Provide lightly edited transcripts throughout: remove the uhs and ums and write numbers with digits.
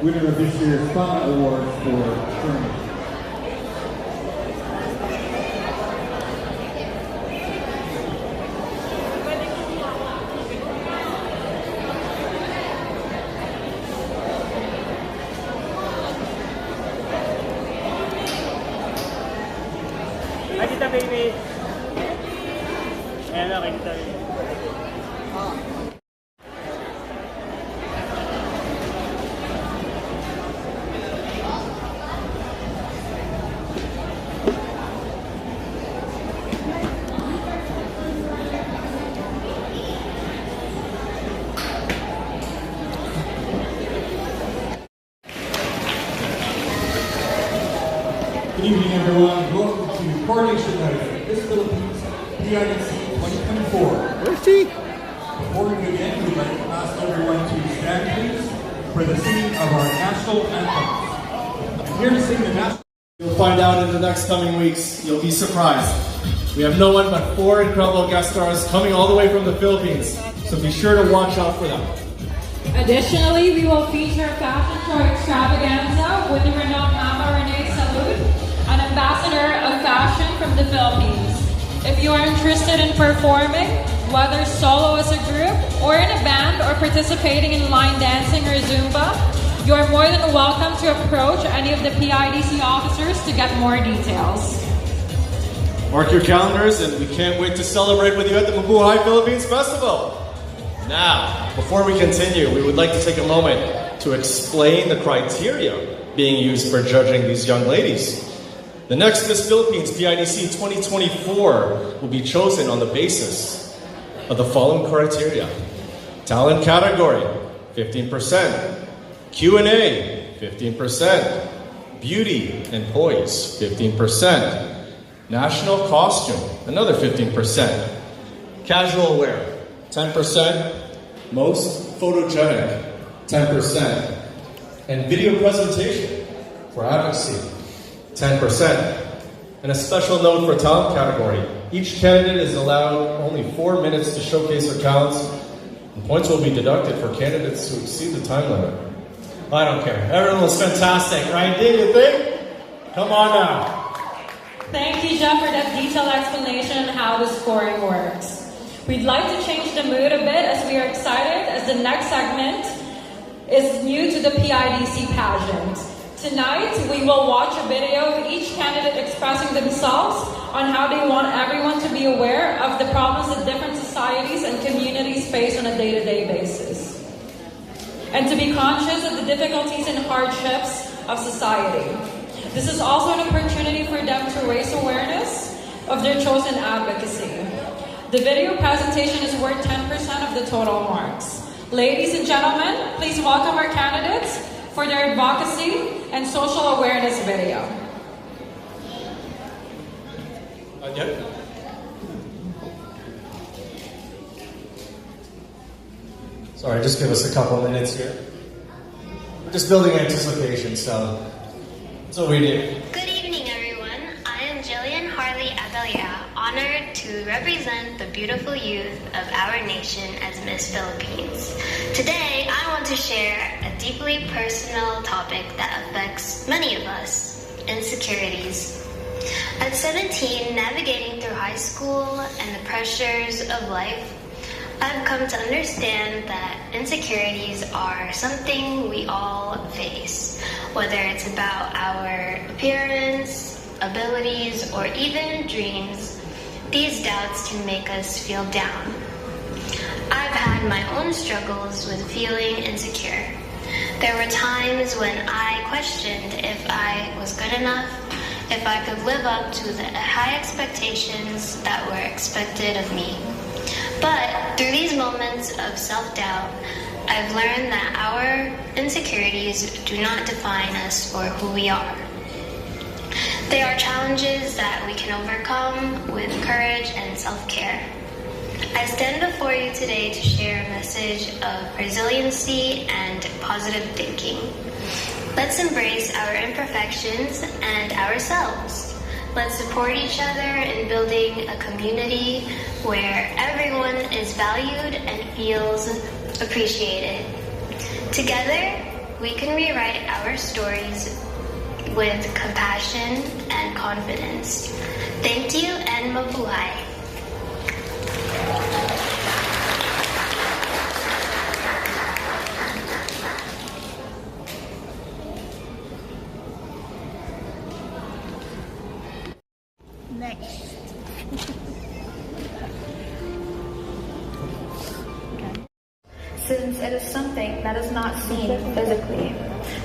winner of this year's Fun Awards for Training. Hi, Tita Baby. Ayan, okay, Tita Baby. Good evening, everyone. Welcome to Coronation Night at Miss Philippines PIDC 2024. Where's she? Before we begin, we'd like to ask everyone to stand, please, for the singing of our national anthem. And here to sing the national. You'll find out in the next coming weeks. You'll be surprised. We have no one but 4 incredible guest stars coming all the way from the Philippines, so be sure to watch out for them. Additionally, we will feature a fashion show extravaganza with the renowned Mama Renee Salud, an ambassador of fashion from the Philippines. If you are interested in performing, whether solo as a group or in a band or participating in line dancing or Zumba, you are more than welcome to approach any of the PIDC officers to get more details. Mark your calendars, and we can't wait to celebrate with you at the Mabuhay Philippines Festival. Now, before we continue, we would like to take a moment to explain the criteria being used for judging these young ladies. The next Miss Philippines PIDC 2024 will be chosen on the basis of the following criteria. Talent category, 15%. Q&A, 15%. Beauty and poise, 15%. National costume, another 15%. Casual wear, 10%. Most photogenic, 10%. And video presentation for advocacy, 10%. And a special note for talent category. Each candidate is allowed only 4 minutes to showcase their talents, and points will be deducted for candidates who exceed the time limit. I don't care. Everyone was fantastic, right? Did you think? Come on now. Thank you, Jeff, for that detailed explanation on how the scoring works. We'd like to change the mood a bit as we are excited as the next segment is new to the PIDC pageant. Tonight, we will watch a video of each candidate expressing themselves on how they want everyone to be aware of the problems that different societies and communities face on a day-to-day basis, and to be conscious of the difficulties and hardships of society. This is also an opportunity for them to raise awareness of their chosen advocacy. The video presentation is worth 10% of the total marks. Ladies and gentlemen, please welcome our candidates for their advocacy and social awareness video. Sorry, just give us a couple minutes here. We're just building anticipation, so that's what we do. Good evening, everyone. I am Jillian Harley Abelia, honored to represent the beautiful youth of our nation as Miss Philippines. Today, I want to share a deeply personal topic that affects many of us: insecurities. At 17, navigating through high school and the pressures of life, I've come to understand that insecurities are something we all face, whether it's about our appearance, abilities, or even dreams. These doubts can make us feel down. I've had my own struggles with feeling insecure. There were times when I questioned if I was good enough, if I could live up to the high expectations that were expected of me. But through these moments of self-doubt, I've learned that our insecurities do not define us or who we are. They are challenges that we can overcome with courage and self-care. I stand before you today to share a message of resiliency and positive thinking. Let's embrace our imperfections and ourselves. Let's support each other in building a community where everyone is valued and feels appreciated. Together, we can rewrite our stories with compassion and confidence. Thank you and mabuhay. Next. Since it is something that is not seen physically,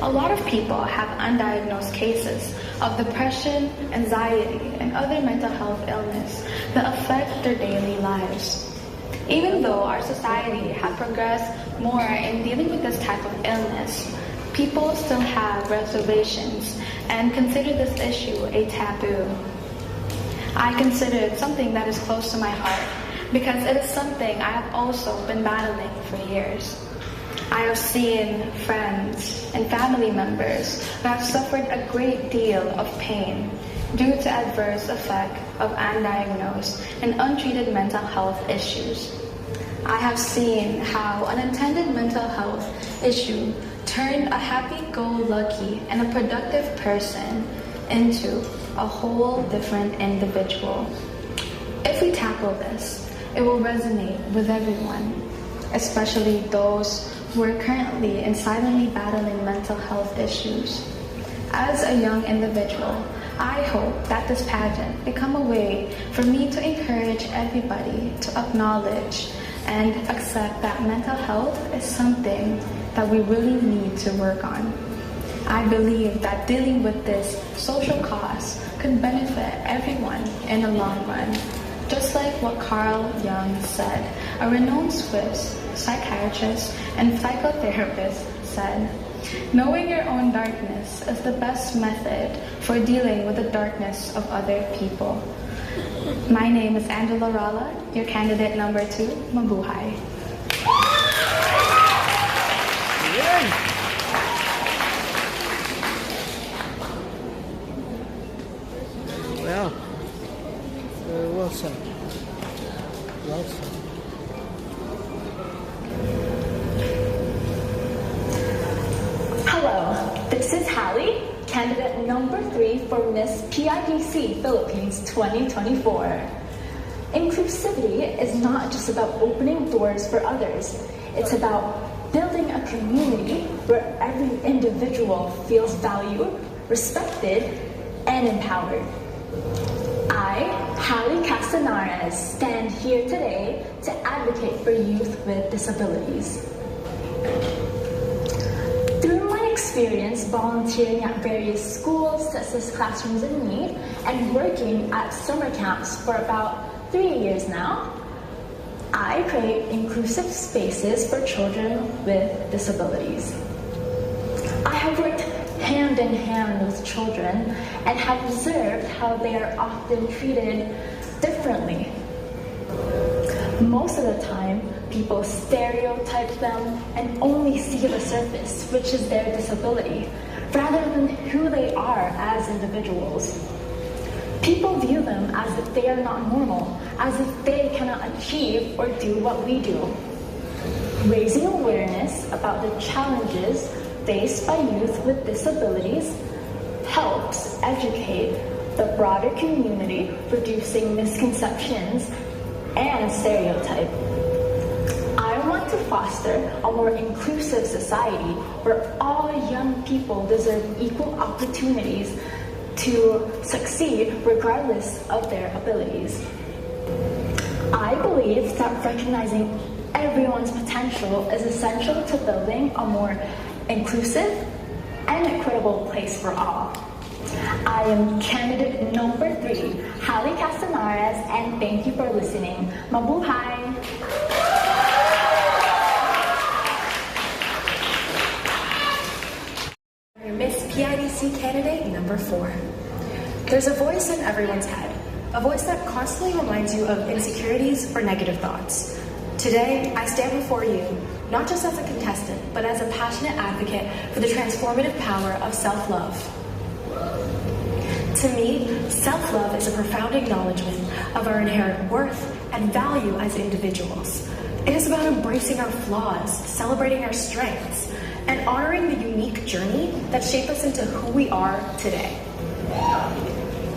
a lot of people have undiagnosed cases of depression, anxiety, and other mental health illness that affect their daily lives. Even though our society has progressed more in dealing with this type of illness, people still have reservations and consider this issue a taboo. I consider it something that is close to my heart because it is something I have also been battling for years. I have seen friends and family members who have suffered a great deal of pain due to adverse effect of undiagnosed and untreated mental health issues. I have seen how unintended mental health issue turned a happy-go-lucky and a productive person into a whole different individual. If we tackle this, it will resonate with everyone, especially those who are currently and silently battling mental health issues. As a young individual, I hope that this pageant become a way for me to encourage everybody to acknowledge and accept that mental health is something that we really need to work on. I believe that dealing with this social cause could benefit everyone in the long run. Just like what Carl Jung said, a renowned Swiss psychiatrist and psychotherapist said, knowing your own darkness is the best method for dealing with the darkness of other people. My name is Angela Rala, your candidate number 2, mabuhay. Well, very well said. Well said. Hello, this is Hallie, candidate number 3 for Miss PIDC Philippines 2024. Inclusivity is not just about opening doors for others. It's about building a community where every individual feels valued, respected, and empowered. I, Hallie Castanares, stand here today to advocate for youth with disabilities. Through my experience volunteering at various schools such as Classrooms in Need and working at summer camps for about 3 years now, I create inclusive spaces for children with disabilities. I have worked hand in hand with children and have observed how they are often treated differently. Most of the time, people stereotype them and only see the surface, which is their disability, rather than who they are as individuals. People view them as if they are not normal, as if they cannot achieve or do what we do. Raising awareness about the challenges faced by youth with disabilities helps educate the broader community, reducing misconceptions and stereotypes. I want to foster a more inclusive society where all young people deserve equal opportunities to succeed regardless of their abilities. I believe that recognizing everyone's potential is essential to building a more inclusive and equitable place for all. I am candidate number 3, Hallie Castanares, and thank you for listening. Mabuhay! Miss PIDC candidate number 4. There's a voice in everyone's head, a voice that constantly reminds you of insecurities or negative thoughts. Today, I stand before you, not just as a contestant, but as a passionate advocate for the transformative power of self-love. To me, self-love is a profound acknowledgement of our inherent worth and value as individuals. It is about embracing our flaws, celebrating our strengths, and honoring the unique that shape us into who we are today.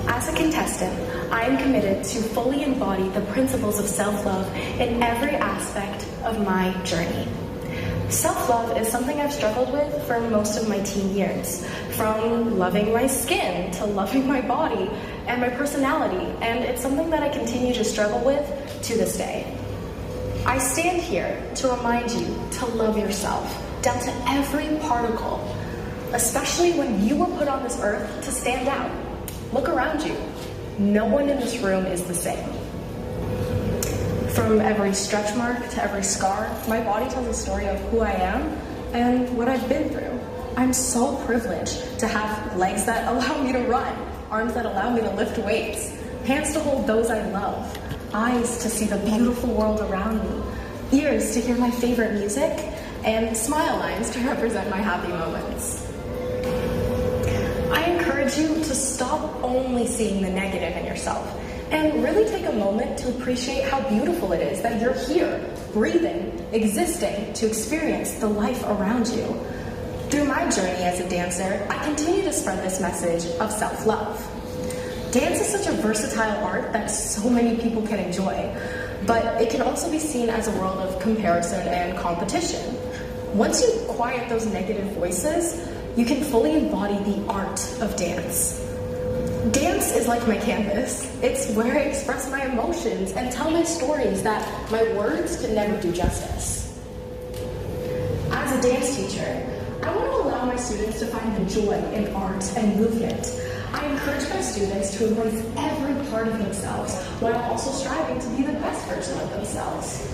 As a contestant, I am committed to fully embody the principles of self-love in every aspect of my journey. Self-love is something I've struggled with for most of my teen years, from loving my skin to loving my body and my personality, and it's something that I continue to struggle with to this day. I stand here to remind you to love yourself, down to every particle, especially when you were put on this earth to stand out. Look around you. No one in this room is the same. From every stretch mark to every scar, my body tells a story of who I am and what I've been through. I'm so privileged to have legs that allow me to run, arms that allow me to lift weights, hands to hold those I love, eyes to see the beautiful world around me, ears to hear my favorite music, and smile lines to represent my happy moments. I encourage you to stop only seeing the negative in yourself and really take a moment to appreciate how beautiful it is that you're here, breathing, existing to experience the life around you. Through my journey as a dancer, I continue to spread this message of self-love. Dance is such a versatile art that so many people can enjoy, but it can also be seen as a world of comparison and competition. Once you quiet those negative voices, you can fully embody the art of dance. Dance is like my canvas. It's where I express my emotions and tell my stories that my words could never do justice. As a dance teacher, I want to allow my students to find the joy in art and movement. I encourage my students to embrace every part of themselves while also striving to be the best version of themselves.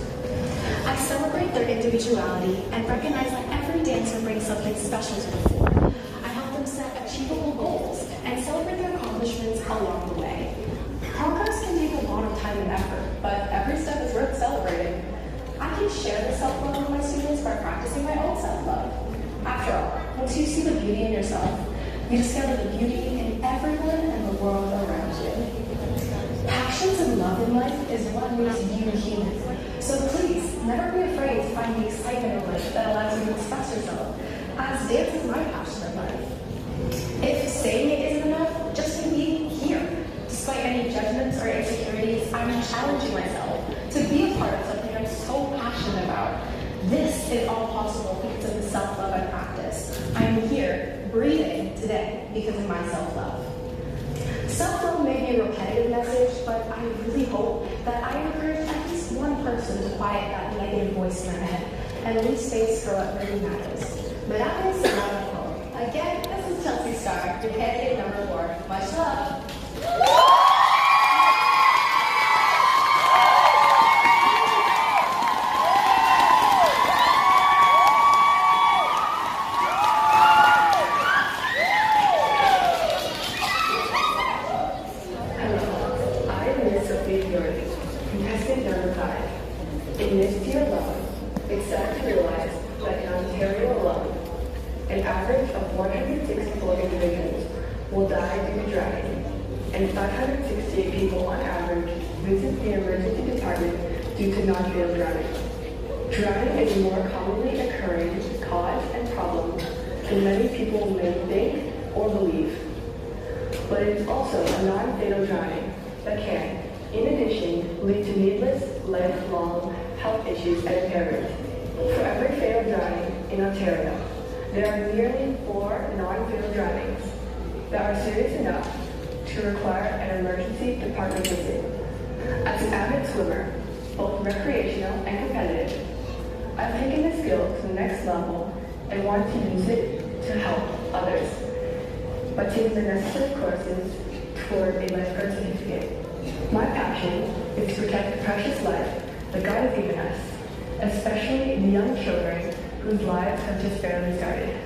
I celebrate their individuality and recognize that every dancer brings something special to the fore. I help them set achievable goals and celebrate their accomplishments along the way. Progress can take a lot of time and effort, but every step is worth celebrating. I can share the self-love with my students by practicing my own self-love. After all, once you see the beauty in yourself, you discover the beauty in everyone and the world around you. Passions and love in life is what makes you human. So please, never be afraid to find the excitement in life that allows you to express yourself, as dance is my passion in life. If saying it isn't enough, just to be here. Despite any judgments or insecurities, I'm challenging myself to be a part of something I'm so passionate about. This is all possible because of the self-love I practice. I'm here, breathing today because of my self-love. Self-love may be a repetitive message, but I really hope that I encourage at least one person to quiet that negative voice in their head and leave space for what really matters. But that is wonderful. Again, this is Chelsea Starr, your candidate number 4. Much love. Contestant number 5. In this year alone, it's sad to realize that in Ontario alone, an average of 164 individuals will die due to drowning, and 568 people on average visit the emergency department due to non-fatal drowning. Drowning is a more commonly occurring cause and problem than many people may think or believe. But it's also a non-fatal drowning that can, in addition, lead to needless, lifelong health issues and impairment. For every fatal drowning in Ontario, there are nearly 4 non-fatal drownings that are serious enough to require an emergency department visit. As an avid swimmer, both recreational and competitive, I've taken this skill to the next level and want to use it to help others by taking the necessary courses toward a lifeguard certificate. My passion is to protect the precious life that God has given us, especially the young children whose lives have just barely started.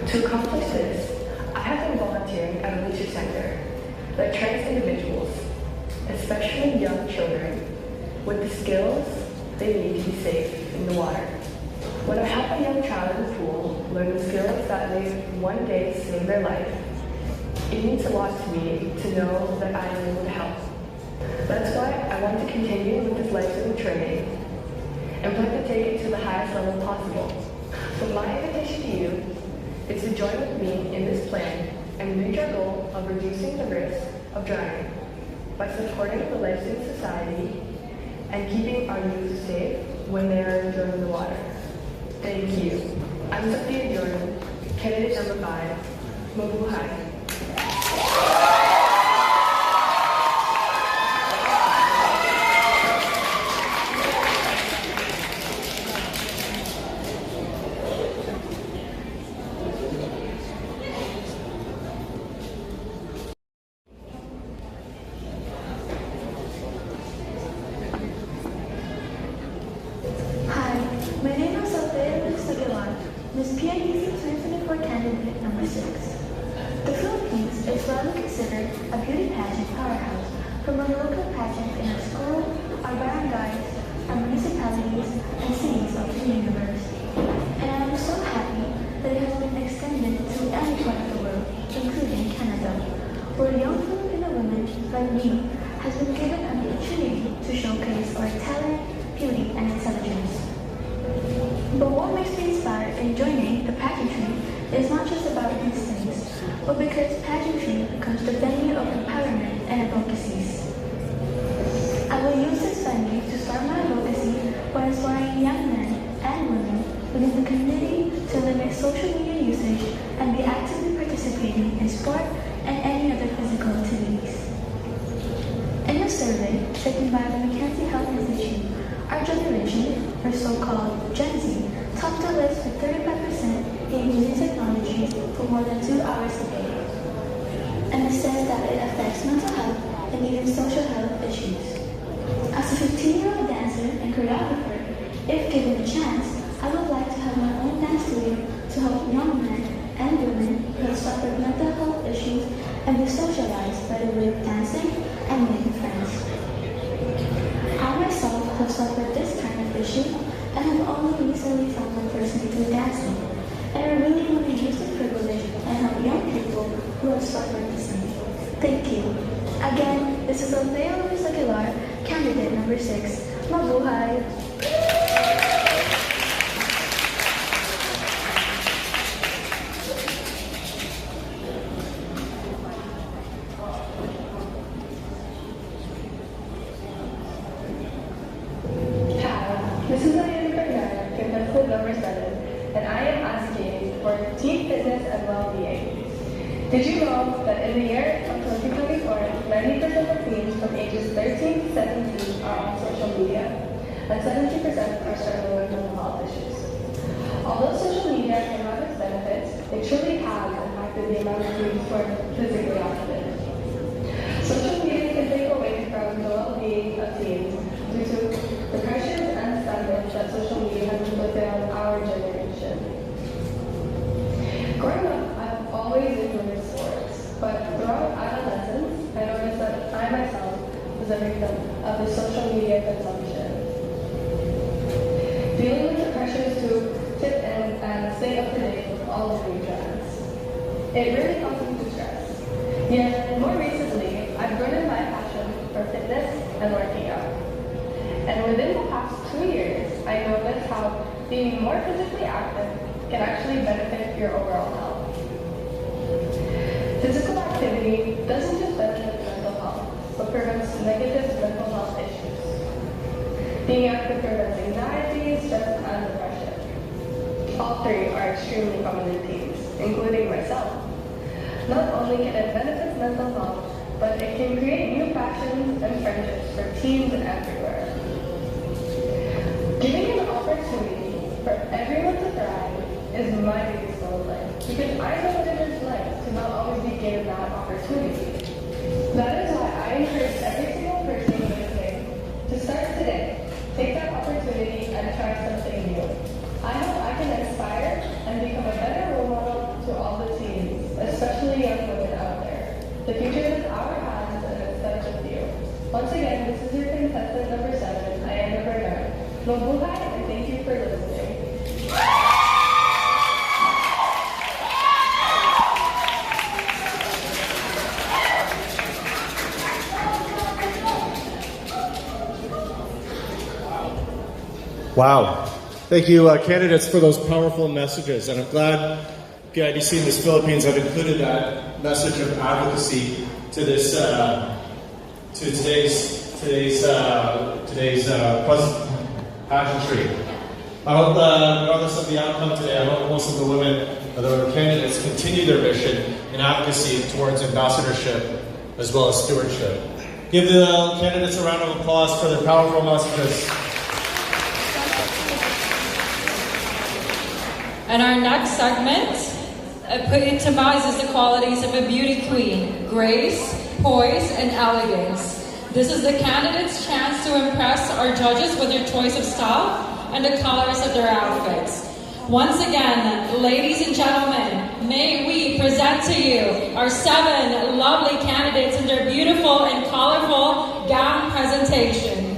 To accomplish this, I have been volunteering at a leadership center that trains individuals, especially young children, with the skills they need to be safe in the water. When I help a young child in the pool learn the skills that may one day save their life, it means a lot to me to know that I am able to help. That's why I want to continue with this life-saving training and plan to take it to the highest level possible. So my invitation to you is to to join with me in this plan and reach our goal of reducing the risk of drowning by supporting the lifesaving society and keeping our youth safe when they are enjoying the water. Thank you. I'm Sophia Jordan, candidate number 5, Mabuhay. My name is Sophia Miss PIDC 2024 candidate number 6. The Philippines is widely considered a beauty pageant powerhouse, from our local pageant in our school, our barangays, our municipalities, and cities of the universe. And I am so happy that it has been extended to any part of the world, including Canada, where young Filipino women like me has been given an opportunity to showcase our talent, beauty, and intelligence. But what makes me inspired in joining the pageantry is not just about these things, but because pageantry becomes the venue of empowerment and advocacies. I will use this venue to start my advocacy by inspiring young men and women within the community to limit social media usage and be actively participating in sport and any other physical activities. In a survey taken by the McKinsey Health Institute, our generation, or so-called Gen Z, topped the list with 35% being using technology for more than 2 hours a day. And it says that it affects mental health and even social health issues. As a 15-year-old dancer and choreographer, if given a chance, I would like to have my own dance studio to help young men and women who have suffered mental health issues and be socialized by the way of dancing and making friends. I myself have suffered this kind of issue and have only recently found my person through dancing, and I really want to use the privilege and help young people who have suffered the same. Thank you. Again, this is Sophia Aguilar, candidate number 6. Mabuhay! This is contestant number 7, and I am asking for team fitness and well-being. Did you know that in the year of 2024, 90% of teens from ages 13 to 17 are on social media, and 70% are struggling with mental health issues? Although social media can have its benefits, it truly has impacted the amount of teens who are physically active. Social media can take away from the well-being of teens due to the pressures and standards that social media has inflicted on our generation. Growing up, I've always enjoyed sports, but throughout adolescence, I noticed that I myself was a victim of the social media consumption. Dealing with the pressures to fit in and stay up to date with all of the trends. It really caused me to stress. Yet, more recently, I've grown in my passion for fitness and working out. And within the past 2 years, I noticed how being more physically active can actually benefit your overall health. Physical activity doesn't just benefit mental health, but prevents negative mental health issues. Being active prevents anxiety, stress, and depression. All 3 are extremely common in teens, including myself. Not only can it benefit mental health, but it can create new passions and friendships for teens everywhere. Giving an opportunity for everyone to thrive is my biggest goal in life, because I know what it is like to not always be given that opportunity. That is why I encourage every single person listening to start today. Take that opportunity and try something new. I hope I can inspire and become a better role model to all the teens, especially young women out there. The future is in our hands and it starts with you. Once again, this is your contestant number 7, Ayana Bernard. Mabuhay, and thank you for listening. Wow. Thank you, candidates, for those powerful messages. And I'm glad PIDC in the Philippines have included that message of advocacy to this to today's pageantry. I hope regardless of the outcome today, I hope most of the women, the candidates, continue their mission in advocacy towards ambassadorship as well as stewardship. Give the candidates a round of applause for their powerful messages. And our next segment epitomizes the qualities of a beauty queen: grace, poise, and elegance. This is the candidates' chance to impress our judges with their choice of style and the colors of their outfits. Once again, ladies and gentlemen, may we present to you our 7 lovely candidates in their beautiful and colorful gown presentation.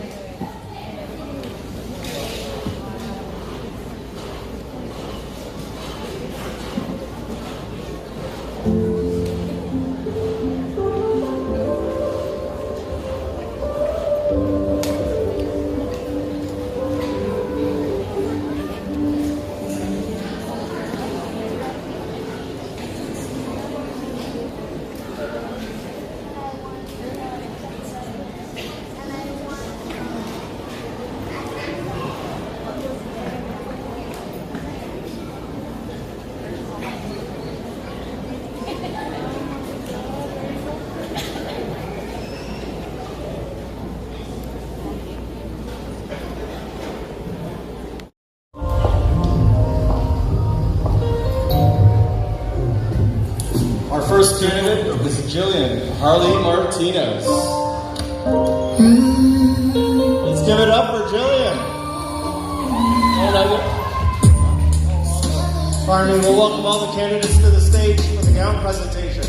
Our first candidate is Jillian Harley Martinez. Let's give it up for Jillian. Finally, we'll welcome all the candidates to the stage for the gown presentation.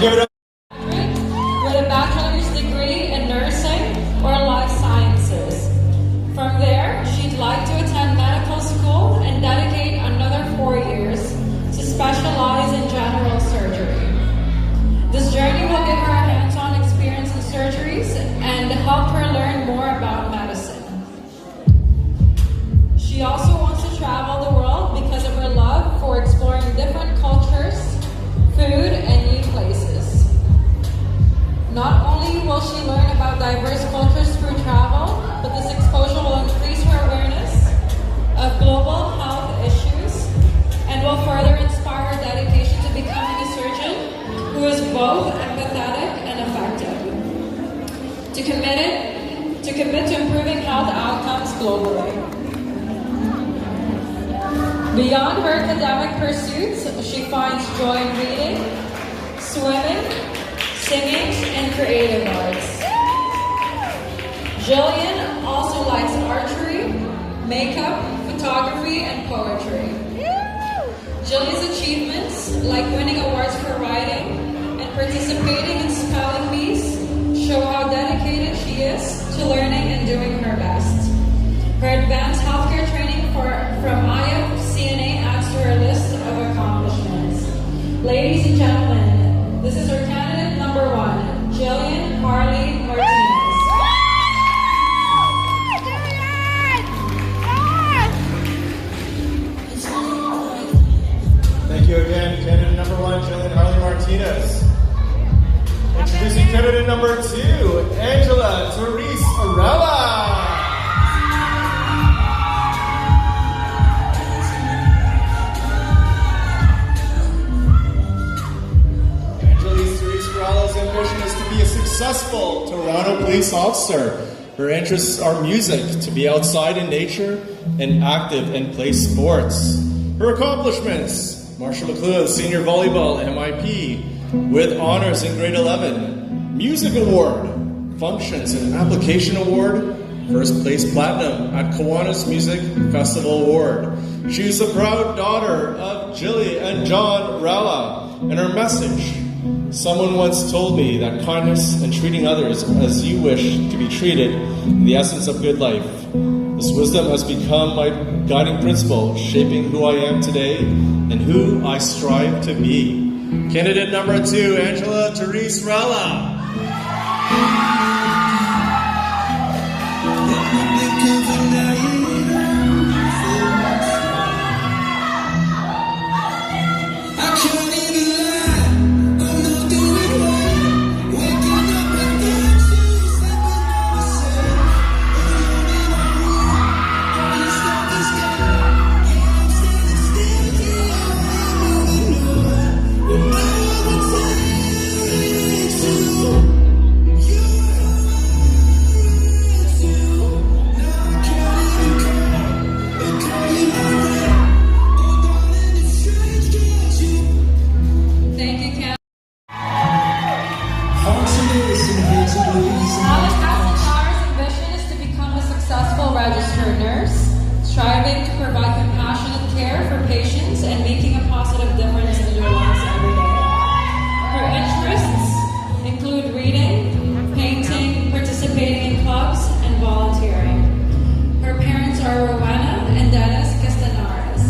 give it up. With a bachelor's degree in nursing or life sciences. From there, she'd like to attend medical school and dedicate another 4 years to specialize in general surgery. This journey will give her a hands-on experience in surgeries and help her learn more about medicine. She also wants to travel the world because of her love for exploring different cultures, food, and new places. Not only will she learn about diverse cultures through travel, but this exposure will increase her awareness of global health issues and will further inspire her dedication to becoming a surgeon who is both empathetic and effective. To commit to improving health outcomes globally. Beyond her academic pursuits, she finds joy in reading, swimming, singing, and creative arts. Jillian also likes archery, makeup, photography, and poetry. Jillian's achievements, like winning awards for writing and participating in spelling bees, show how dedicated she is to learning and doing her best. Her advanced healthcare training from IFCNA adds to her list of accomplishments. Ladies and gentlemen, this is our candidate number 1, Jillian Harley Martinez. Thank you again, candidate number 1, Jillian Harley Martinez. Introducing candidate number 2, Angela Therese Arella. Angela's ambition is to be a successful Toronto police officer. Her interests are music, to be outside in nature, and active and play sports. Her accomplishments: Marshall McLuhan Senior Volleyball MIP with honors in grade 11, Music Award, Functions and Application Award, First Place Platinum at Kiwanis Music Festival Award. She is the proud daughter of Jilly and John Rala, and her message: someone once told me that kindness and treating others as you wish to be treated is the essence of good life. This wisdom has become my guiding principle, shaping who I am today and who I strive to be. Candidate number 2, Angela Therese Rala. Registered nurse, striving to provide compassionate care for patients and making a positive difference in their lives every day. Her interests include reading, painting, participating in clubs, and volunteering. Her parents are Rowena and Dennis Castanares.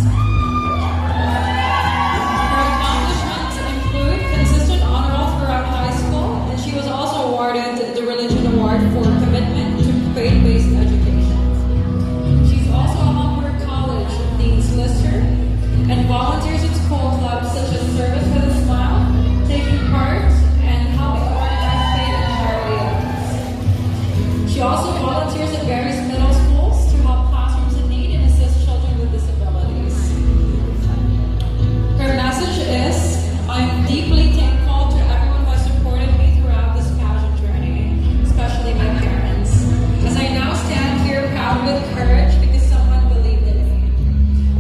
Her accomplishments include consistent honor roll throughout high school, and she was also awarded the Religion Award for commitment to faith-based education. And volunteers at school clubs such as Service with a Smile, taking part and helping organize faith and charity events. She also volunteers at various middle schools to help classrooms in need and assist children with disabilities. Her message is, I'm deeply thankful to everyone who has supported me throughout this pageant journey, especially my parents. As I now stand here proud with courage because someone believed in me.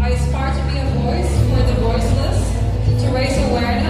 I aspire to be a voice for the voiceless, to raise awareness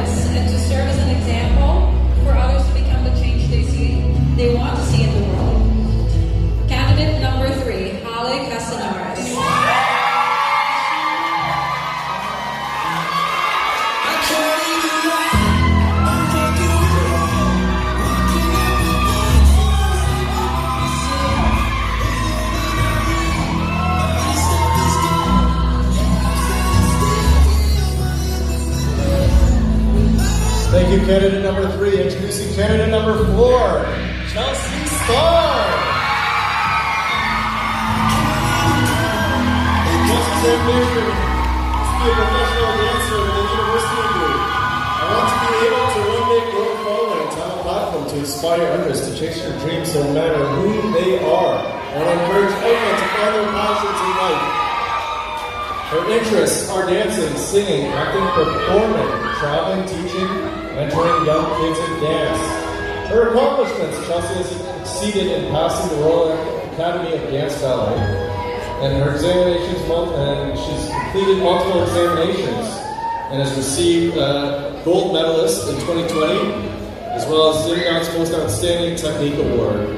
Thank you, candidate number 3. Introducing candidate number 4, Chelsea Starr. Chelsea's ambition is to be a professional dancer with a university degree. I want to be able to one day grow forward and have a platform to inspire others to chase their dreams no matter who they are. I want to encourage everyone to find their passions in life. Her interests are dancing, singing, acting, performing, traveling, teaching, mentoring young kids in dance. Her accomplishments: Chelsea has succeeded in passing the Royal Academy of Dance Ballet, and her examinations, and she's completed multiple examinations, and has received gold medalist in 2020, as well as Zimnot's Most Outstanding Technique Award.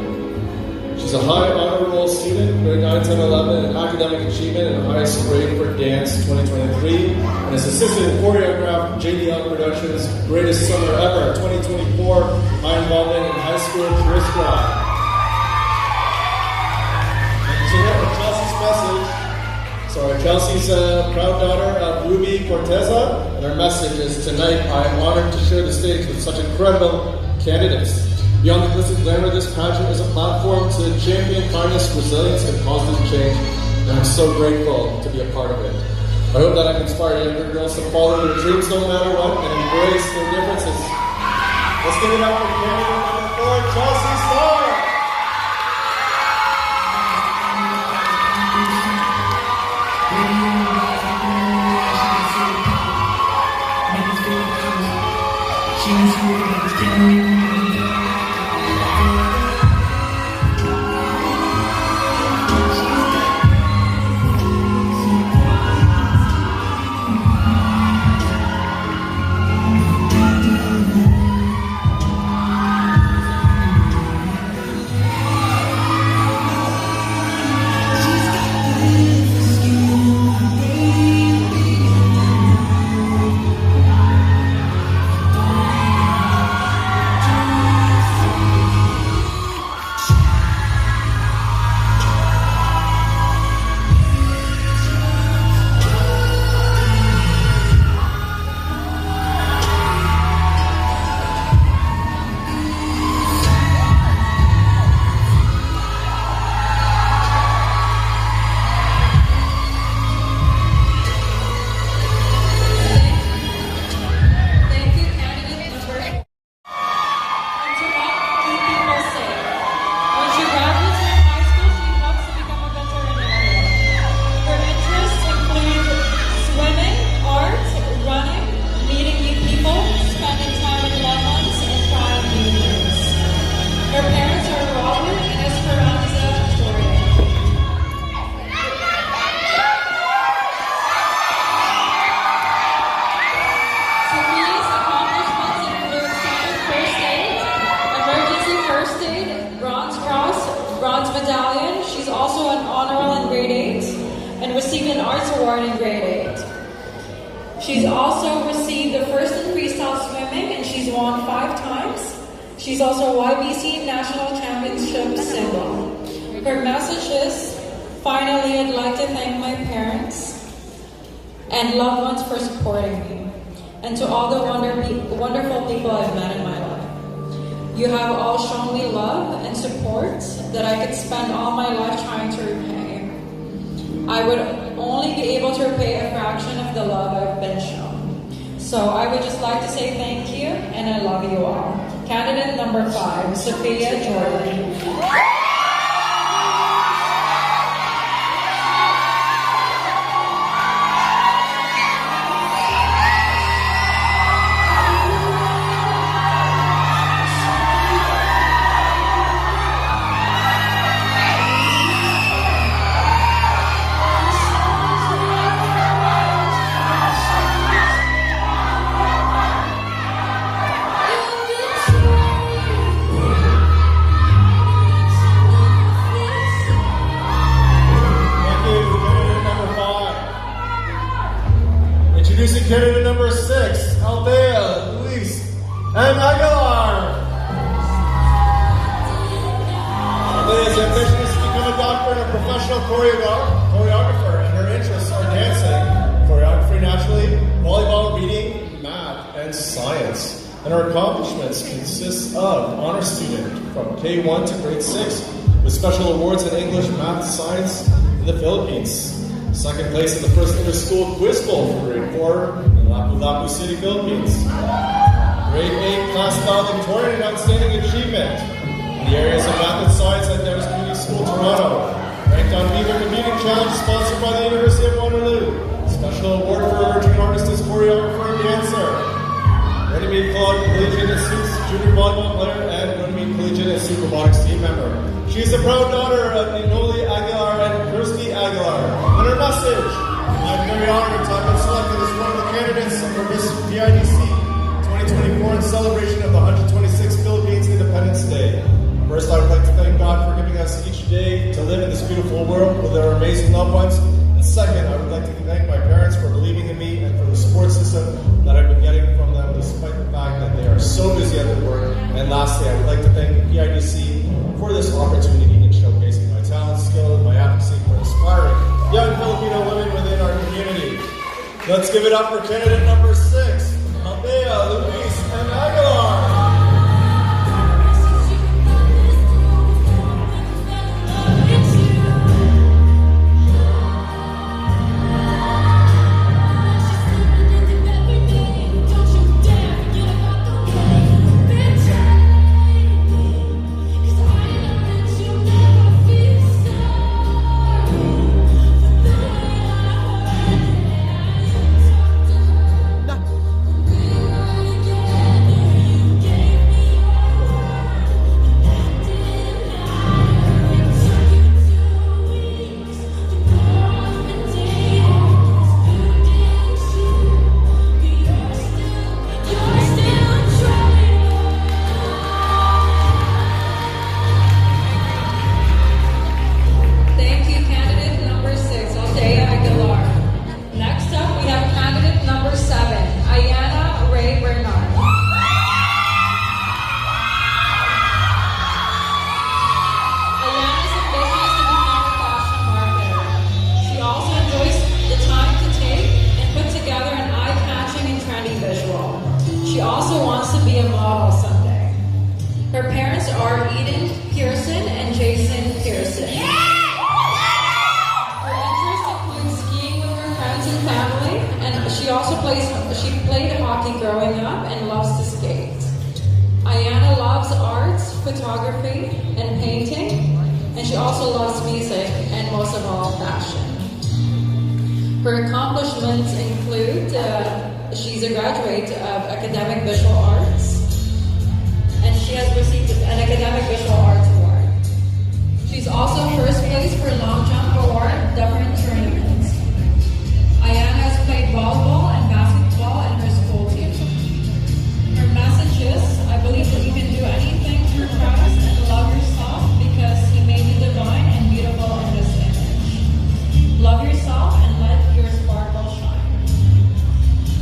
She's a high honor roll student, grade 9, 10, 11 in academic achievement and highest grade for dance 2023, and is assistant choreographed JDL Productions' Greatest Summer Ever 2024, high involvement in high school choreography. Chelsea's proud daughter of Ruby Corteza, and her message is: tonight I am honored to share the stage with such incredible candidates. Beyond the glitz and glamour, this pageant is a platform to champion kindness, resilience, and positive change, and I'm so grateful to be a part of it. I hope that I can inspire younger girls to follow their dreams no matter what and embrace their differences. Let's give it up for candidate number 4, Chelsea Starr. She's also received the first in freestyle swimming, and she's won 5 times. She's also YBC National Championship symbol. Her message is: finally, I'd like to thank my parents and loved ones for supporting me, and to all the wonderful people I've met in my life. You have all shown me love and support that I could spend all my life trying to repay. I would only be able to repay a fraction of the love I've been shown. So I would just like to say thank you, and I love you all. Candidate number 5, Sophia Jordan. Introducing candidate number 6, Althea Luis and Aguilar. Althea's ambition is to become a doctor and a professional choreographer, and her interests are dancing, choreography naturally, volleyball, reading, math, and science. And our accomplishments consist of honor student from K1 to grade 6 with special awards in English, math, science in the Philippines. Second place in the first inter-school quiz bowl for grade 4 in Lapu-Lapu City, Philippines. Grade 8 class valedictorian and outstanding achievement in the areas of math and science at Devers Community School, Toronto. Ranked on Beaver Computing Challenge sponsored by the University of Waterloo. Special award for emerging artist as choreographer and dancer. Runnymede Collegiate Institute's junior volleyball player and Runnymede Collegiate Institute robotics team member. She is the proud daughter of Ninoli Aguilar and Kirsty Aguilar. And her message: I'm very honored to have been selected as one of the candidates for Miss PIDC 2024 in celebration of the 126th Philippines Independence Day. First, I would like to thank God for giving us each day to live in this beautiful world with our amazing loved ones. And second, I would like to thank my parents for believing in me and for the support system that I've been getting from them despite the fact that they are so busy at their work. And lastly, I would like to thank the PIDC for this opportunity in showcasing my talent, skill, and my advocacy for inspiring young Filipino women within our community. Let's give it up for candidate number 6, Althea Luis M. Aguilar. She played hockey growing up and loves to skate. Ayana loves arts, photography, and painting, and she also loves music and most of all fashion. Her accomplishments include she's a graduate of academic visual arts, and she has received an academic visual arts award. She's also first place for long jump award different tournaments. Ayana has played volleyball and basketball in her school team. Her message is, I believe that you can do anything through Christ and love yourself because He made you divine and beautiful in His image. Love yourself and let your sparkle shine.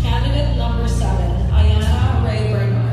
Candidate number 7, Ayana Ray Bernard.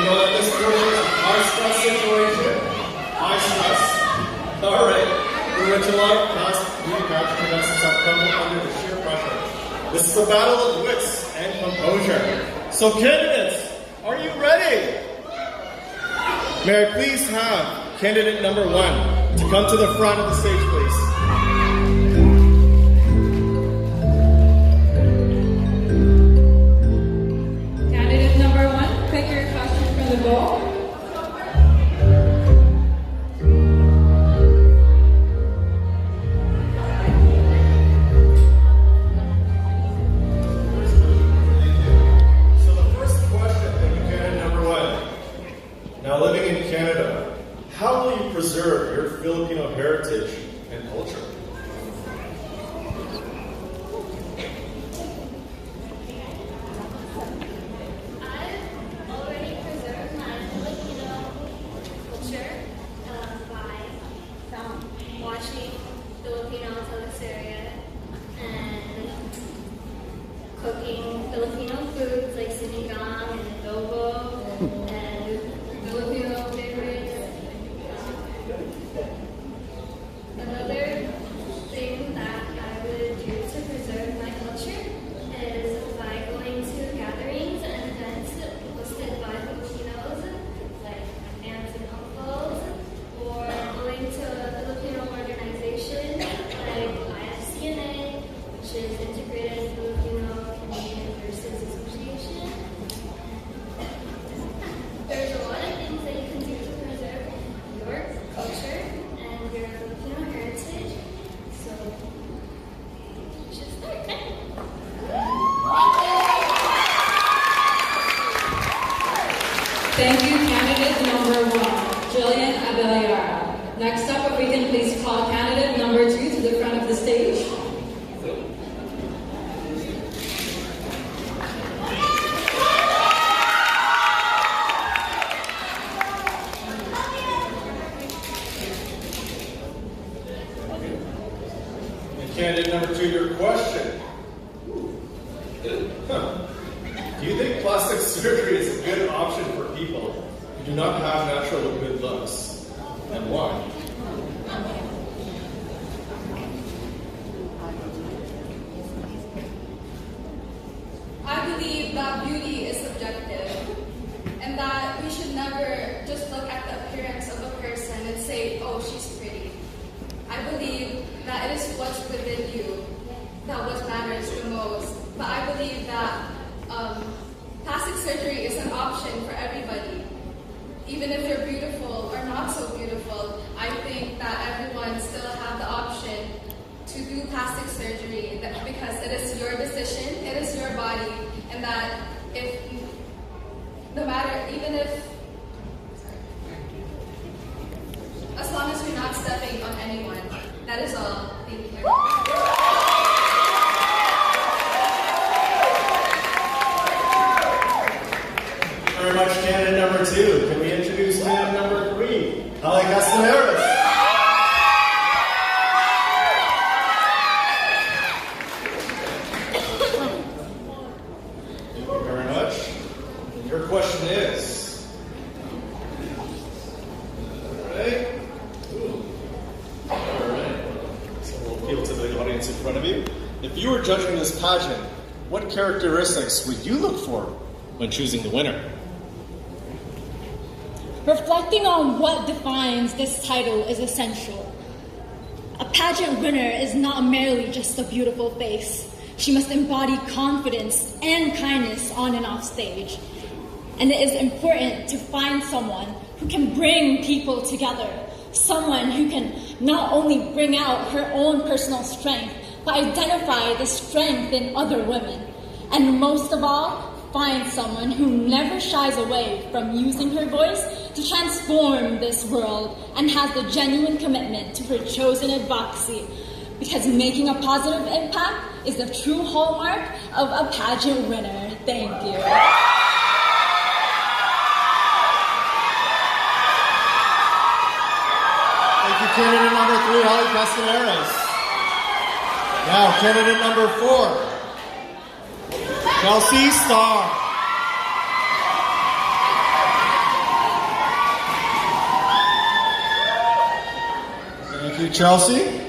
know that this portion is a high-stress situation. High stress. All right. In which a lot of past beauty pageant contestants have come under the sheer pressure. This is a battle of wits and composure. So candidates, are you ready? May I please have candidate number 1 to come to the front of the stage, please. Candidate number 1, pick your question from the bowl. So the first question, thank you, candidate number 1. Now living in Canada, how will you preserve your Filipino heritage and culture? I've already preserved my Filipino culture by watching Filipino teleserye and cooking Filipino foods like sinigang and adobo and Filipino favorites. Another thing that I would do to preserve my culture is by going to gatherings and events hosted by Filipinos, like aunts and uncles, or going to a Filipino organization like IFCNA, which is Integrated Filipino Canadian Nurses Association. There's a lot of things that you can do to preserve your culture and your Filipino heritage. So you should start. Thank you, candidate number 1, Jillian Abeliara. Next up, if we can please call candidate number 2 to the front of the stage. And candidate number 2, your question. Do you think plastic surgery is a good option for people who do not have natural good looks? And why? I believe that beauty is subjective and that we should never just look at the appearance of a person and say, oh, she's pretty. I believe that it is what's within you that what matters the most. But I believe that plastic surgery is an option for everybody. Even if you're beautiful or not so beautiful, I think that everyone still have the option to do plastic surgery because it is your decision, it is your body, and that if, no matter, even if, as long as you're not stepping on anyone, that is all. Thank you. Very much, candidate number 2. Can we introduce candidate number 3, Ali Castaneras? Thank you very much. Your question is. Alright. Alright. So we'll appeal to the audience in front of you. If you were judging this pageant, what characteristics would you look for when choosing the winner? Reflecting on what defines this title is essential. A pageant winner is not merely just a beautiful face. She must embody confidence and kindness on and off stage. And it is important to find someone who can bring people together, someone who can not only bring out her own personal strength, but identify the strength in other women. And most of all, find someone who never shies away from using her voice to transform this world and has the genuine commitment to her chosen advocacy, because making a positive impact is the true hallmark of a pageant winner. Thank you. Thank you, candidate number 3, Ali Castaneras. Now, candidate number 4, Chelsea Starr. you, Chelsea.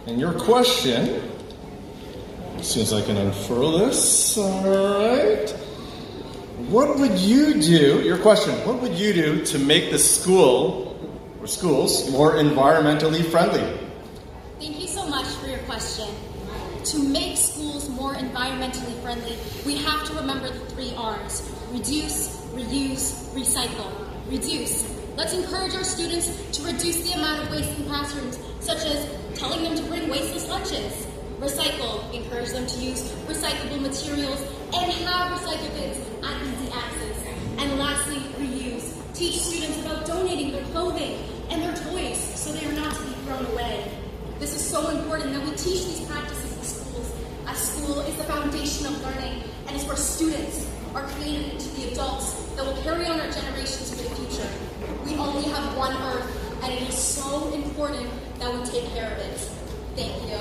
And your question, as soon as I can unfurl this, all right. What would you do, your question, what would you do to make the school or schools more environmentally friendly? Thank you so much for your question. To make schools more environmentally friendly, we have to remember the 3 R's. Reduce, reuse, recycle. Reduce. Let's encourage our students to reduce the amount of waste in classrooms, such as telling them to bring wasteless lunches. Recycle. Encourage them to use recyclable materials and have recycle bins at easy access. And lastly, reuse. Teach students about donating their clothing and their toys so they are not to be thrown away. This is so important that we teach these practices in schools, as school is the foundation of learning and is where students are created into the adults that will carry on our generations into the future. We only have one Earth, and it is so important that we take care of it. Thank you.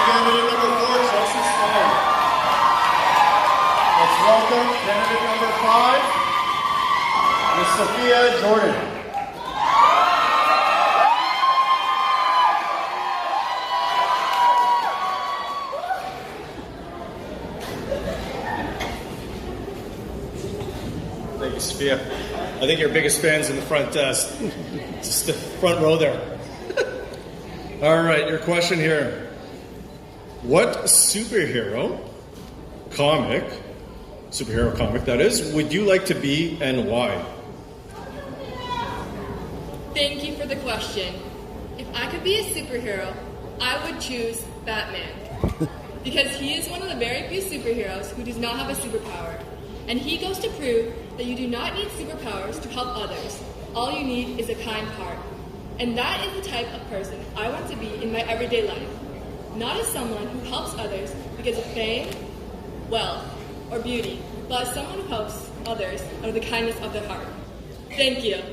Candidate number 4, Chelsea Stein. Let's welcome candidate number 5, Ms. Sophia Jordan. Thank you, Sophia. I think your biggest fans in the front desk. Just the front row there. All right, your question here. What superhero comic that is, would you like to be and why? Thank you for the question. If I could be a superhero, I would choose Batman. Because he is one of the very few superheroes who does not have a superpower. And he goes to prove that you do not need superpowers to help others. All you need is a kind heart. And that is the type of person I want to be in my everyday life. Not as someone who helps others because of fame, wealth, or beauty, but as someone who helps others out of the kindness of their heart. Thank you. Thank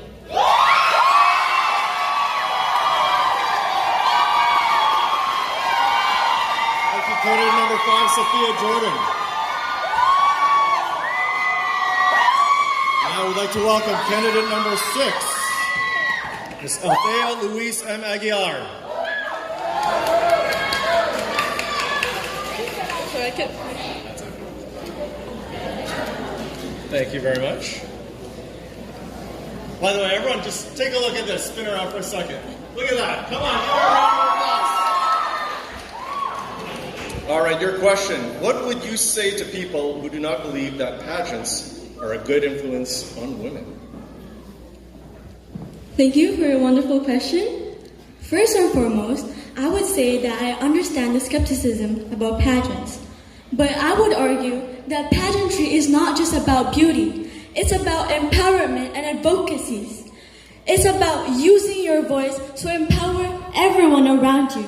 you, candidate number 5, Sophia Jordan. Now we'd like to welcome candidate number 6, Ms. Althea Luis M. Aguilar. Thank you very much. By the way, everyone, just take a look at this. Spin around for a second. Look at that. Come on, give her a round of applause. All right, your question. What would you say to people who do not believe that pageants are a good influence on women? Thank you for a wonderful question. First and foremost, I would say that I understand the skepticism about pageants. But I would argue that pageantry is not just about beauty. It's about empowerment and advocacies. It's about using your voice to empower everyone around you.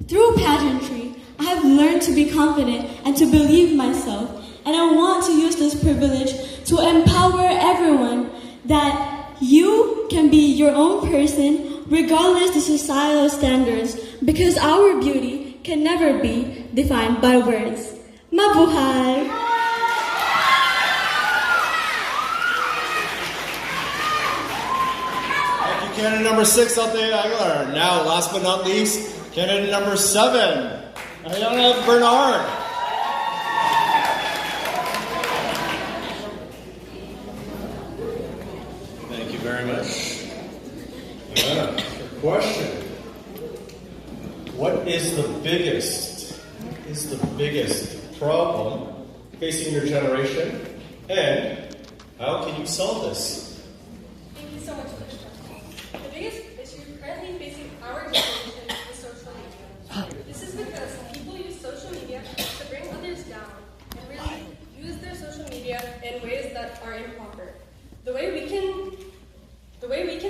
Through pageantry, I have learned to be confident and to believe myself. And I want to use this privilege to empower everyone that you can be your own person regardless of societal standards, because our beauty can never be defined by words. Mabuhay! Thank you, candidate number 6, Althea Aguilar. Now, last but not least, candidate number 7, Ayana Bernard. Thank you very much. Question. What is the biggest problem facing your generation, and how can you solve this? Thank you so much for this question. The biggest issue currently facing our generation is social media. This is because people use social media to bring others down and really use their social media in ways that are improper. The way we can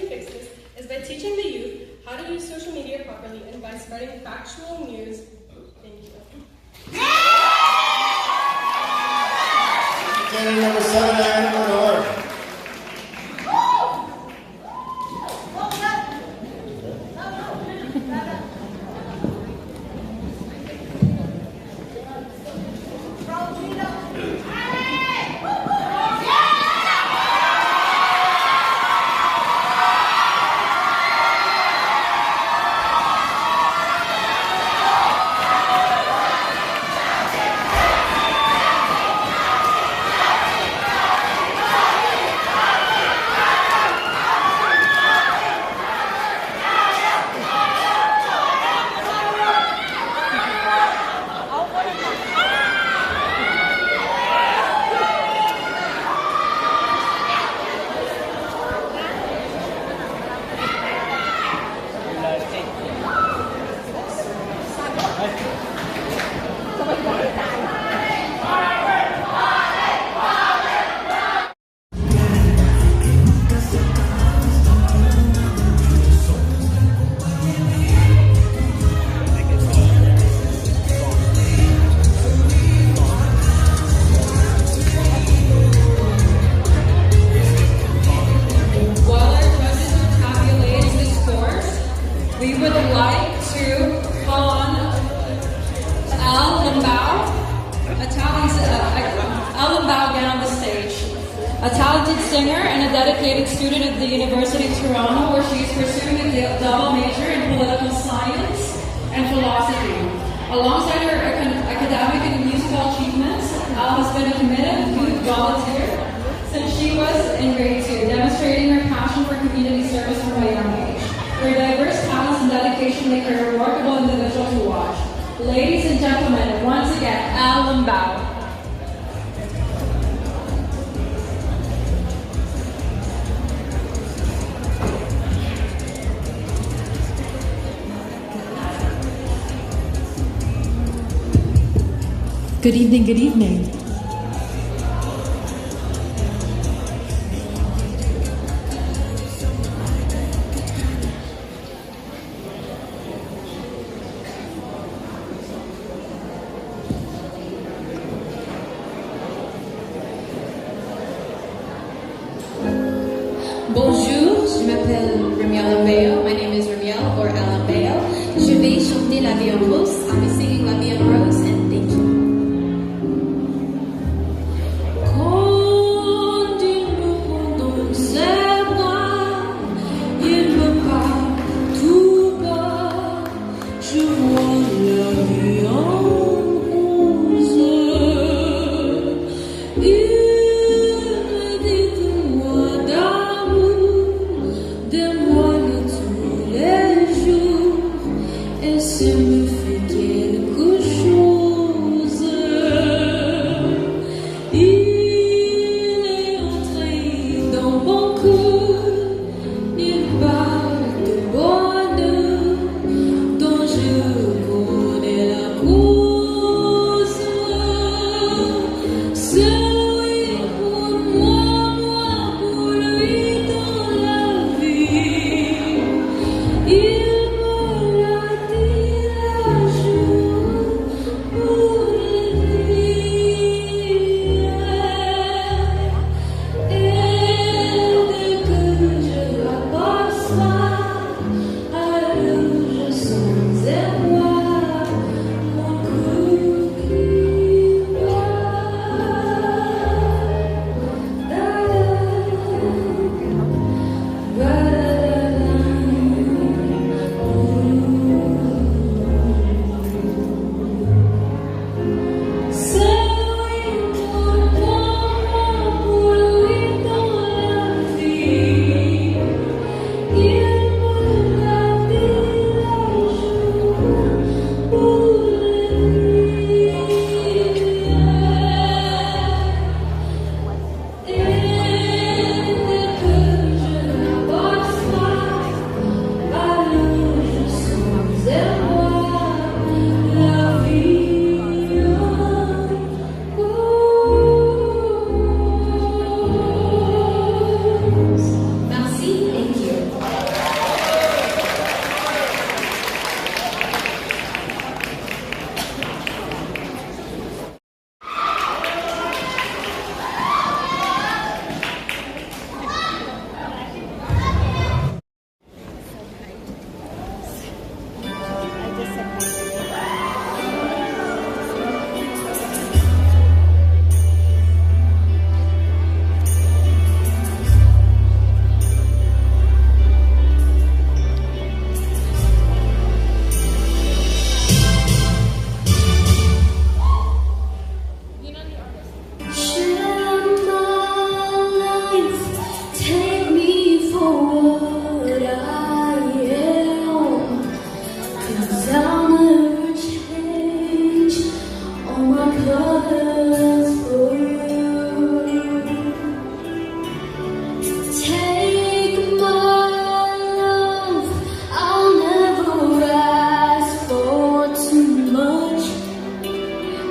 fix this is by teaching the youth how to use social media properly and by spreading factual news. Thank you. Candidate number 7, Ayana Bernard. Ellen Bao again on the stage. A talented singer and a dedicated student at the University of Toronto, where she is pursuing a double major in political science and philosophy. Alongside her academic and musical achievements, Elle has been a committed youth volunteer since she was in grade 2, demonstrating her passion for community service from a young age. Her diverse talents and dedication make her a remarkable individual to watch. Ladies and gentlemen, once again, Ellen Bao. Good evening, good evening. Bonjour, je m'appelle Ramiel Ambeo. My name is Ramiel or Alambeo. Je vais chanter La Vie en Rose. I'll be singing La Vie en Rose, and thank you.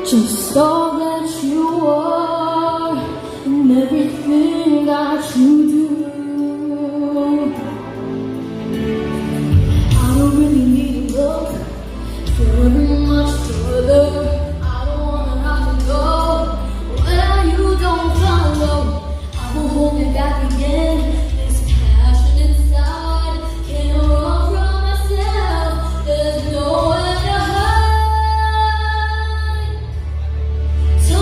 Just all that you are and everything that you do. I don't really need to look very much further. I don't wanna have to go where you don't follow. I will hold it back again. This passion inside can't run from myself. There's nowhere to hide. So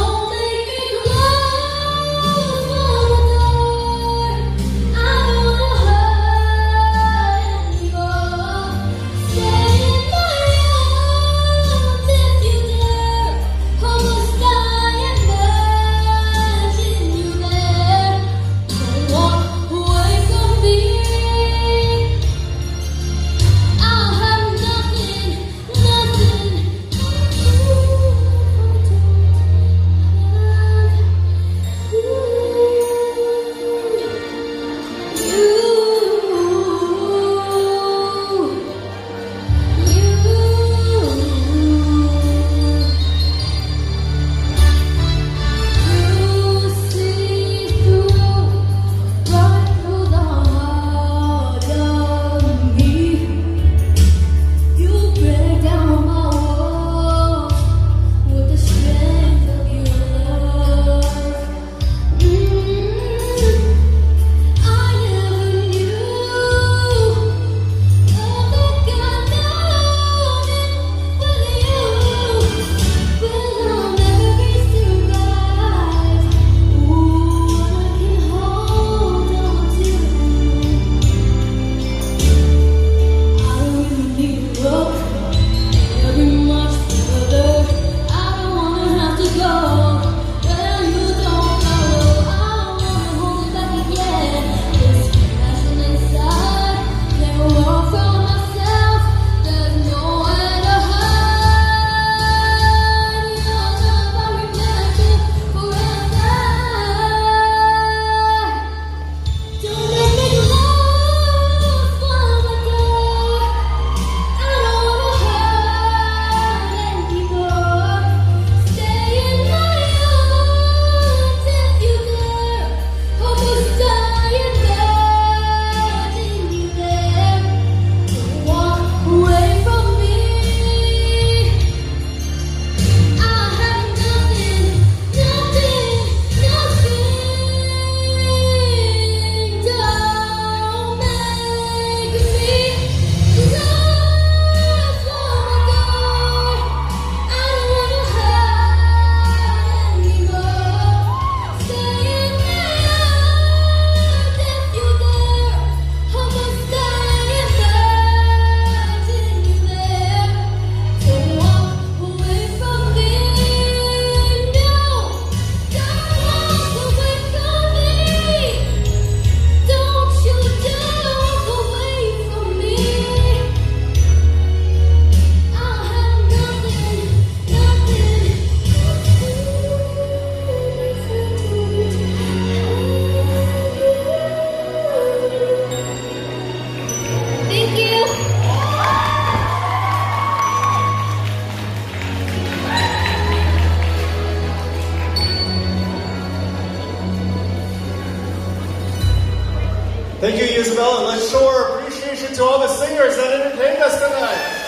Thank you, Isabel, and let's show our appreciation to all the singers that entertained us tonight.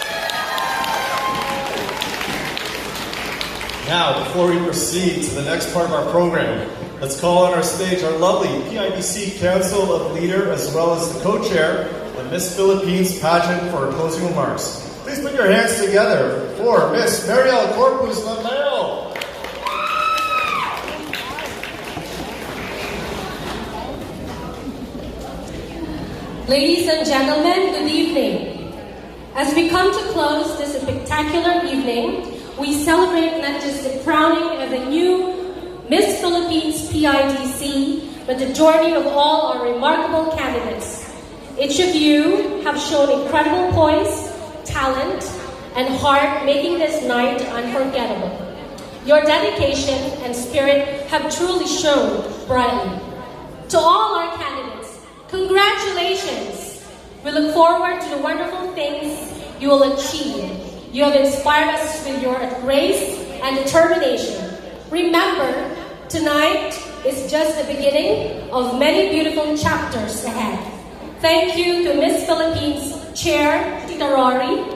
Now, before we proceed to the next part of our program, let's call on our stage our lovely PIDC Council of Leader, as well as the co-chair of Miss Philippines pageant for her closing remarks. Please put your hands together for Miss Mariel Corpus Lameo. Ladies and gentlemen, good evening. As we come to close this spectacular evening, we celebrate not just the crowning of the new Miss Philippines PIDC, but the journey of all our remarkable candidates. Each of you have shown incredible poise, talent, and heart, making this night unforgettable. Your dedication and spirit have truly shone brightly. To all our candidates, congratulations! We look forward to the wonderful things you will achieve. You have inspired us with your grace and determination. Remember, tonight is just the beginning of many beautiful chapters ahead. Thank you to Miss Philippines Chair, Tita Rory,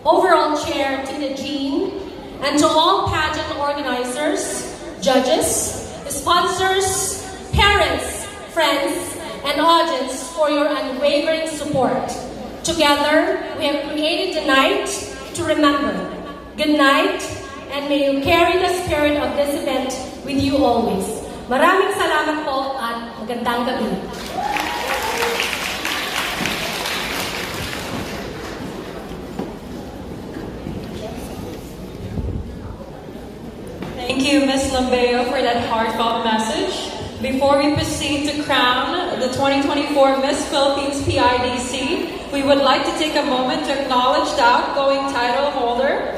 Overall Chair, Tita Jean, and to all pageant organizers, judges, sponsors, parents, friends, and audience for your unwavering support. Together, we have created the night to remember. Good night, and may you carry the spirit of this event with you always. Maraming salamat po at magandang gabi. Thank you, Ms. Lambeo, for that heartfelt message. Before we proceed to crown the 2024 Miss Philippines PIDC, we would like to take a moment to acknowledge the outgoing title holder.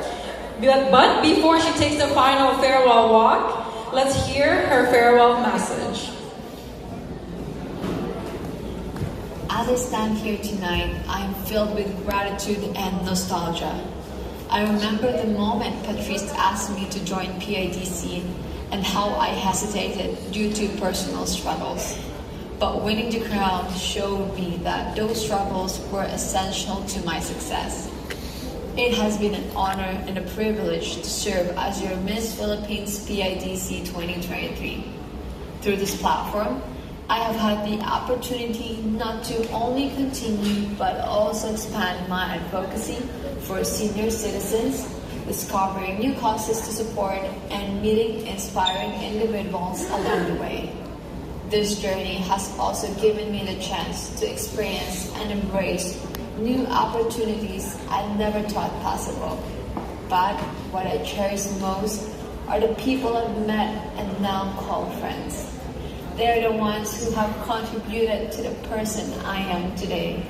But before she takes the final farewell walk, let's hear her farewell message. As I stand here tonight, I am filled with gratitude and nostalgia. I remember the moment Patrice asked me to join PIDC and how I hesitated due to personal struggles. But winning the crown showed me that those struggles were essential to my success. It has been an honor and a privilege to serve as your Miss Philippines PIDC 2023. Through this platform, I have had the opportunity not to only continue but also expand my advocacy for senior citizens, discovering new causes to support, and meeting inspiring individuals along the way. This journey has also given me the chance to experience and embrace new opportunities I never thought possible. But what I cherish most are the people I've met and now call friends. They're the ones who have contributed to the person I am today.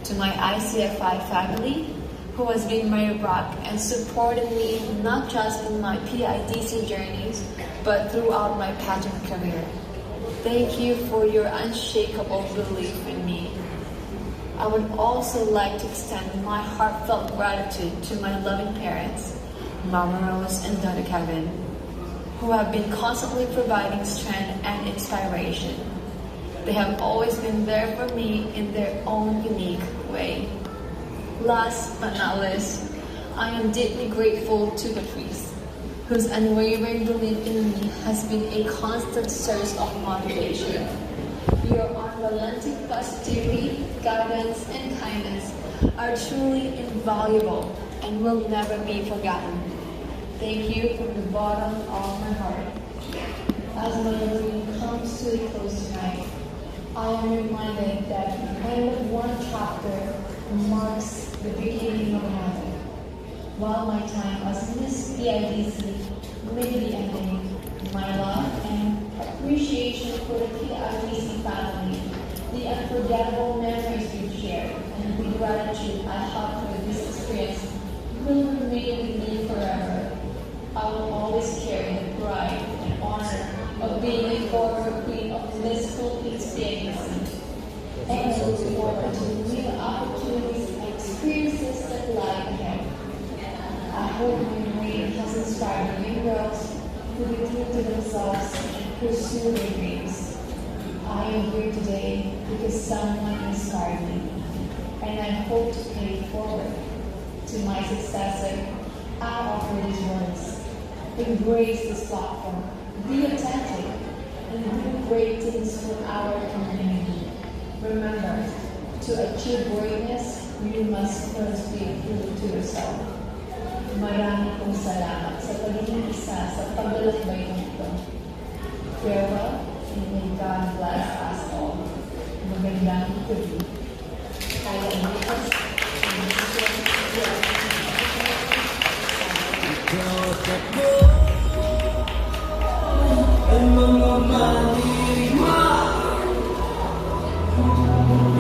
To my ICFI family, who has been my rock and supported me not just in my PIDC journeys, but throughout my pageant career. Thank you for your unshakable belief in me. I would also like to extend my heartfelt gratitude to my loving parents, Mama Rose and Dada Kevin, who have been constantly providing strength and inspiration. They have always been there for me in their own unique way. Last but not least, I am deeply grateful to Patrice, whose unwavering belief in me has been a constant source of motivation. Your unrelenting positivity, guidance, and kindness are truly invaluable and will never be forgotten. Thank you from the bottom of my heart. As my journey comes to a close tonight, I am reminded that the end of one chapter marks the beginning of another. While my time as Miss PIDC may be ending, my love and appreciation for the PIDC family, the unforgettable memories we've shared, and the gratitude I have for this experience will remain with me forever. I will always carry the pride and honor of being a former queen of Miss Philippines PIDC, and I look forward to new opportunities and experiences that lie ahead. I hope my reign has inspired young girls who be true to themselves and pursue their dreams. I I am here today because someone inspired me, and I hope to pay it forward to my successor. I offer these words. Embrace this platform, be attentive, and do great things for our community. Remember, to achieve greatness, you must first be true to yourself. Marami pong salamat sa pagiging isa sa paglalakbay ng ito. Farewell, and may God bless us all. Magandang gabi. Kaya Lucas, ang mga mandirigma,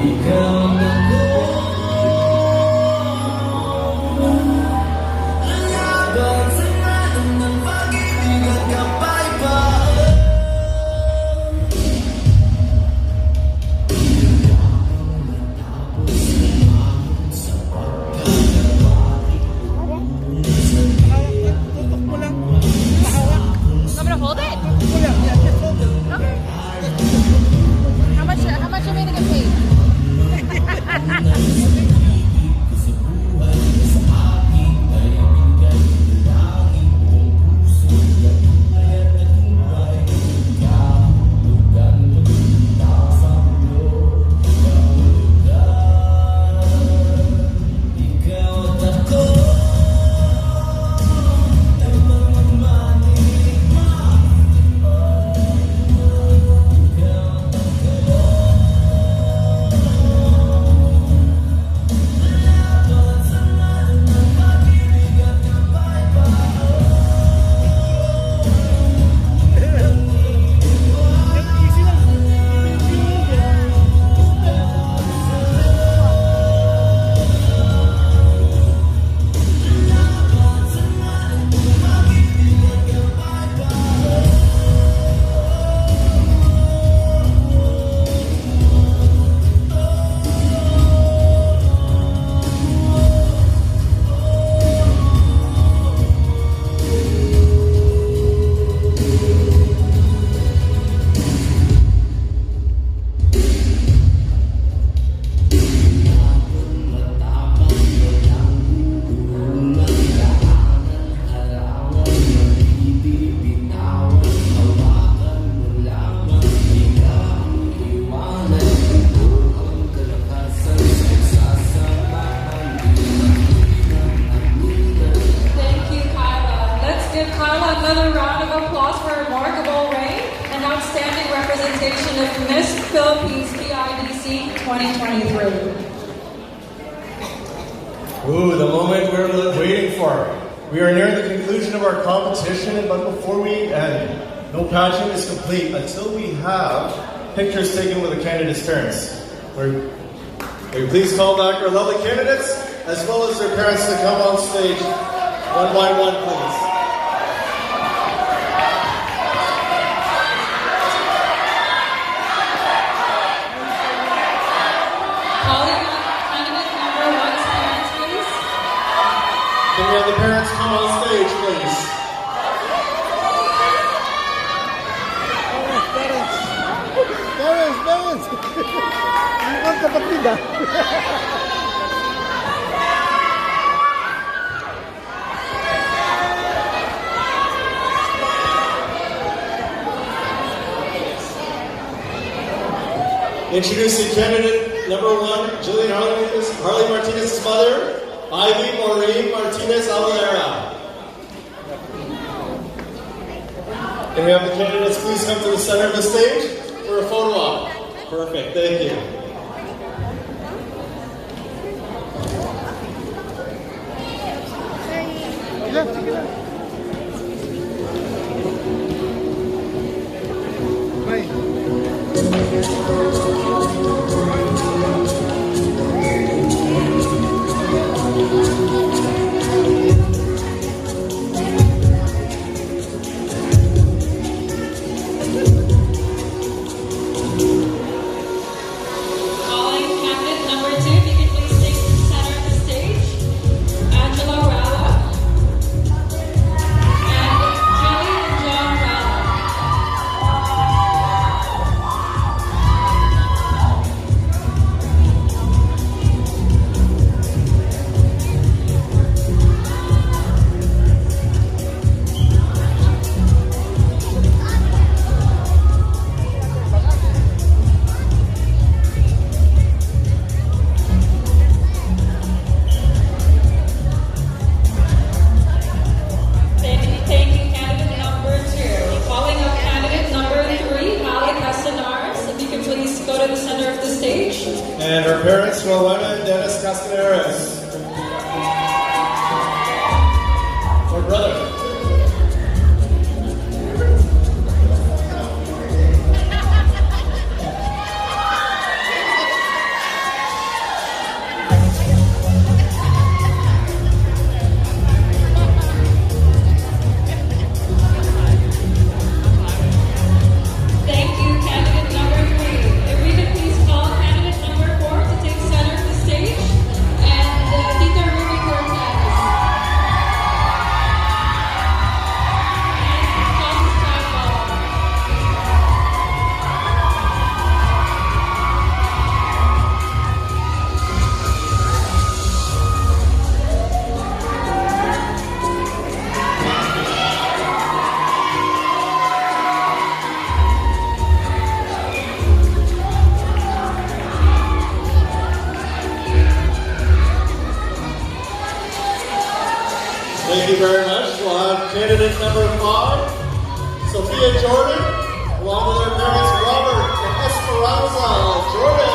ikaw na ko. Laban sa ngalan ng pag-ibig at kapayapaan. I'm gonna hold it? Okay. How much am I gonna get paid? Another round of applause for remarkable reign and outstanding representation of Miss Philippines PIDC 2023. Ooh, the moment we're waiting for. We are nearing the conclusion of our competition, but before we end, no pageant is complete until we have pictures taken with the candidates' turns. Will you please call back our lovely candidates, as well as their parents, to come on stage one by one, please. Can we have the parents come on stage, please? Parents! Mukhang kapatid ah. Introducing candidate number 1, Jillian Harley Martinez's mother, Ivy Maureen Martinez Avalera. Can we have the candidates please come to the center of the stage for a photo op? Perfect, thank you. candidate number 5, Sophia Jordan, along with her parents Robert and Esperanza Jordan.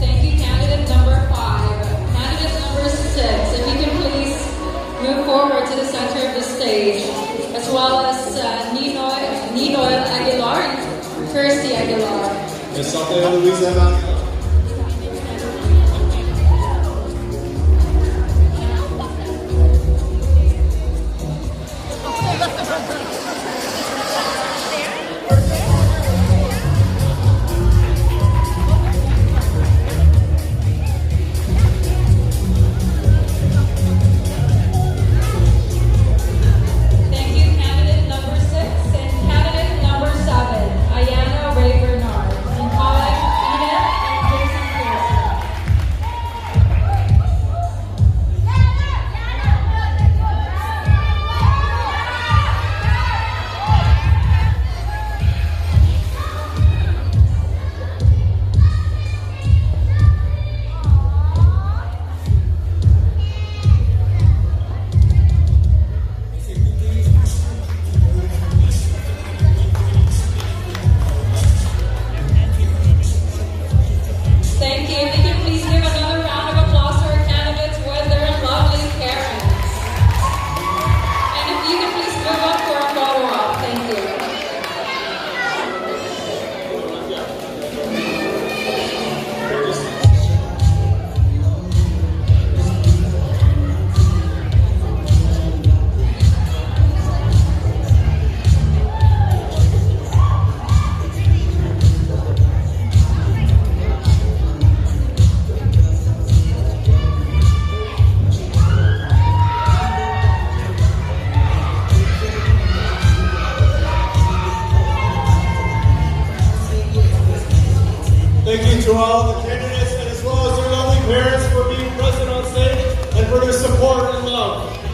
Thank you, candidate number 5. Candidate number 6, if you can please move forward to the center of the stage, as well as Ninoy Aguilar and Kirsty Aguilar. Miss Sophia Luisa Evangelista. Thank you, candidate number 6 and candidate number 7, Ayana Ray Bernard, and Colin Edith and Jason Pearson. Thank you. If you can please give another round of applause to our candidates with their lovely parents. And if you can please move up for a photo op. Thank you. Thank you to all the candidates and as well as their lovely parents for being present on stage and for their support and love.